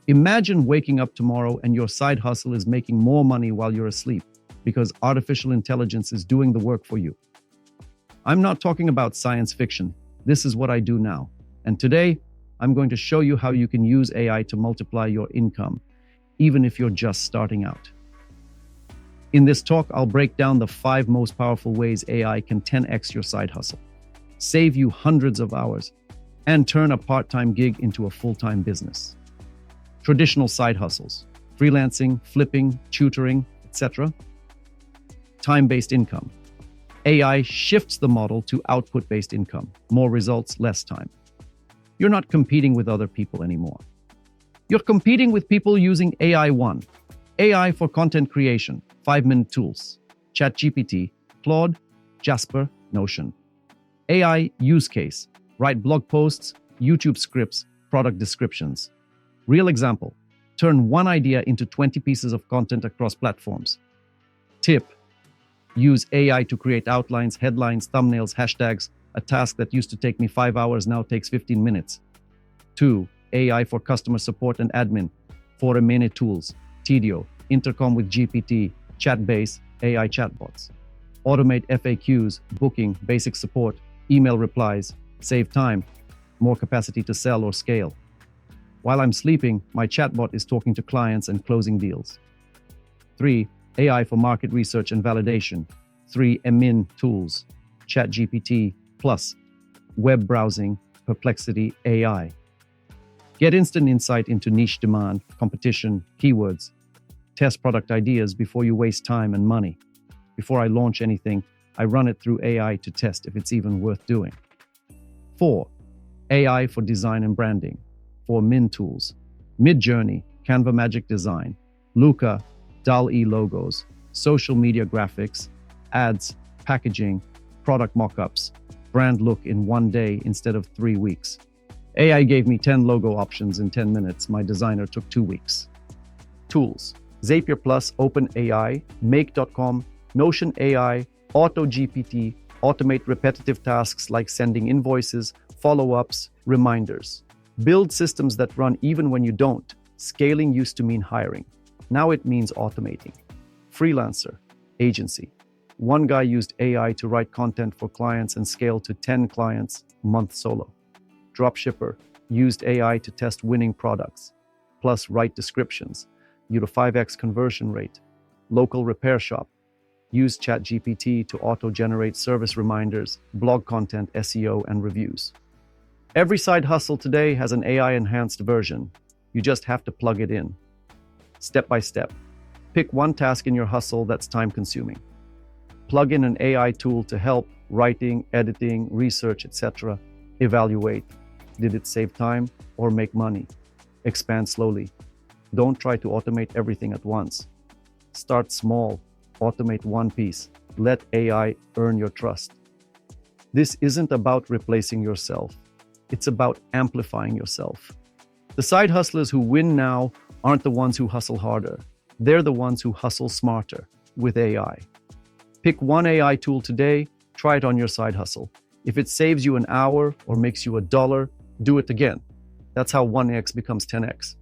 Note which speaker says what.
Speaker 1: Imagine waking up tomorrow and your side hustle is making more money while you're asleep because artificial intelligence is doing the work for you. I'm not talking about science fiction. This is what I do now. And today, I'm going to show you how you can use AI to multiply your income, even if you're just starting out. In this talk, I'll break down the 5 most powerful ways AI can 10x your side hustle, save you hundreds of hours, and turn a part-time gig into a full-time business. Traditional side hustles, freelancing, flipping, tutoring, etc. Time-based income. AI shifts the model to output-based income, more results, less time. You're not competing with other people anymore. You're competing with people using AI 1. AI for content creation, 5-minute tools, ChatGPT, Claude, Jasper, Notion. AI use case, write blog posts, YouTube scripts, product descriptions. Real example, turn one idea into 20 pieces of content across platforms. Tip, use AI to create outlines, headlines, thumbnails, hashtags. A task that used to take me 5 hours now takes 15 minutes. 2. AI for customer support and admin. 4-minute tools, Tidio, intercom with GPT, chat-based AI chatbots. Automate FAQs, booking, basic support, email replies, save time, more capacity to sell or scale. While I'm sleeping, my chatbot is talking to clients and closing deals. 3. AI for market research and validation. 3-min tools, ChatGPT Plus, web browsing, Perplexity AI. Get instant insight into niche demand, competition, keywords. Test product ideas before you waste time and money. Before I launch anything, I run it through AI to test if it's even worth doing. 4. AI for design and branding. 4-min tools, Midjourney, Canva Magic Design, Luca, DALL-E logos, social media graphics, ads, packaging, product mockups, brand look in 1 day instead of 3 weeks. AI gave me 10 logo options in 10 minutes. My designer took 2 weeks. Tools, Zapier Plus, OpenAI, Make.com, Notion AI, AutoGPT, automate repetitive tasks like sending invoices, follow-ups, reminders. Build systems that run even when you don't. Scaling used to mean hiring. Now it means automating. Freelancer, agency. One guy used AI to write content for clients and scale to 10 clients a month solo. Dropshipper used AI to test winning products, plus write descriptions, you to 5x conversion rate. Local repair shop used ChatGPT to auto-generate service reminders, blog content, SEO, and reviews. Every side hustle today has an AI-enhanced version. You just have to plug it in. Step by step. Pick one task in your hustle that's time-consuming. Plug in an AI tool to help, writing, editing, research, etc. Evaluate. Did it save time or make money? Expand slowly. Don't try to automate everything at once. Start small. Automate one piece. Let AI earn your trust. This isn't about replacing yourself. It's about amplifying yourself. The side hustlers who win now aren't the ones who hustle harder. They're the ones who hustle smarter with AI. Pick one AI tool today, try it on your side hustle. If it saves you an hour or makes you $1, do it again. That's how 1x becomes 10x.